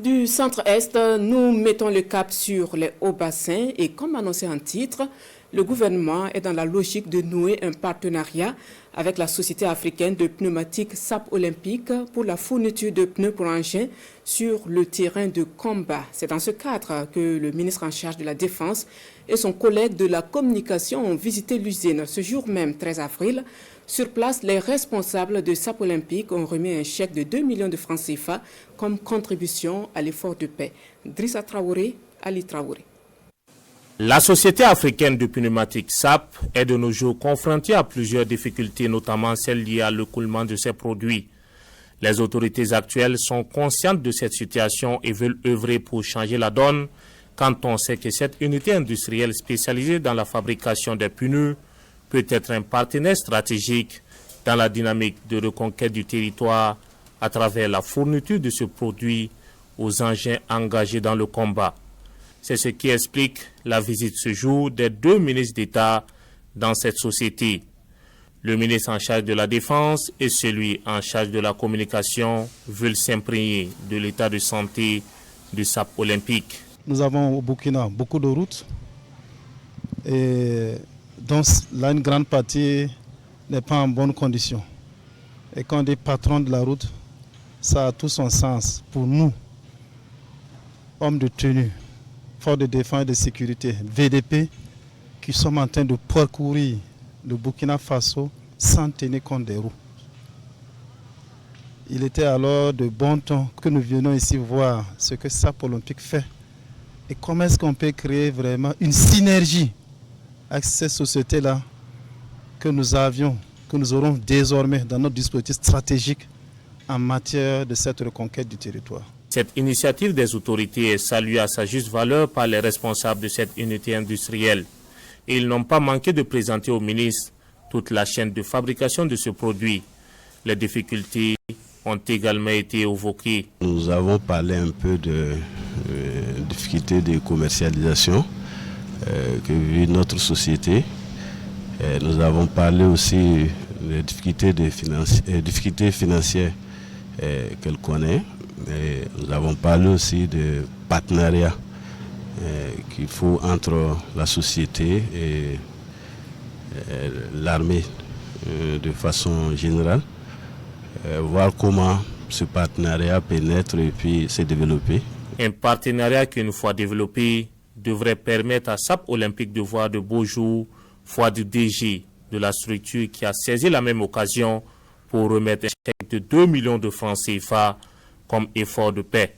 Du centre-est, nous mettons le cap sur les hauts bassins et comme annoncé en titre, le gouvernement est dans la logique de nouer un partenariat avec la Société africaine de pneumatiques SAP Olympique pour la fourniture de pneus pour engins sur le terrain de combat. C'est dans ce cadre que le ministre en charge de la Défense et son collègue de la communication ont visité l'usine. Ce jour même, 13 avril, sur place, les responsables de SAP Olympique ont remis un chèque de 2 millions de francs CFA comme contribution à l'effort de paix. Drissa Traoré, Ali Traoré. La Société africaine de pneumatiques SAP est de nos jours confrontée à plusieurs difficultés, notamment celles liées à l'écoulement de ses produits. Les autorités actuelles sont conscientes de cette situation et veulent œuvrer pour changer la donne quand on sait que cette unité industrielle spécialisée dans la fabrication des pneus peut être un partenaire stratégique dans la dynamique de reconquête du territoire à travers la fourniture de ce produit aux engins engagés dans le combat. C'est ce qui explique la visite ce jour des deux ministres d'État dans cette société. Le ministre en charge de la Défense et celui en charge de la communication veulent s'imprégner de l'état de santé du SAP Olympique. Nous avons au Burkina beaucoup de routes et donc là une grande partie n'est pas en bonne condition. Et quand on est patron de la route, ça a tout son sens pour nous, hommes de tenue, forces de défense et de sécurité, VDP, qui sommes en train de parcourir le Burkina Faso sans tenir compte des roues. Il était alors de bon ton que nous venions ici voir ce que SAP Olympique fait et comment est-ce qu'on peut créer vraiment une synergie avec ces sociétés-là que nous aurons désormais dans notre dispositif stratégique en matière de cette reconquête du territoire. Cette initiative des autorités est saluée à sa juste valeur par les responsables de cette unité industrielle. Et ils n'ont pas manqué de présenter au ministre toute la chaîne de fabrication de ce produit. Les difficultés ont également été évoquées. Nous avons parlé un peu de difficultés de commercialisation que vit notre société. Nous avons parlé aussi des difficultés financières qu'elle connaît. Et nous avons parlé aussi de partenariat qu'il faut entre la société et l'armée de façon générale, voir comment ce partenariat peut naître et puis se développer. Un partenariat qui, une fois développé, devrait permettre à SAP Olympique de voir de beaux jours, foi du DG de la structure qui a saisi la même occasion pour remettre un chèque de 2 millions de francs CFA comme effort de paix.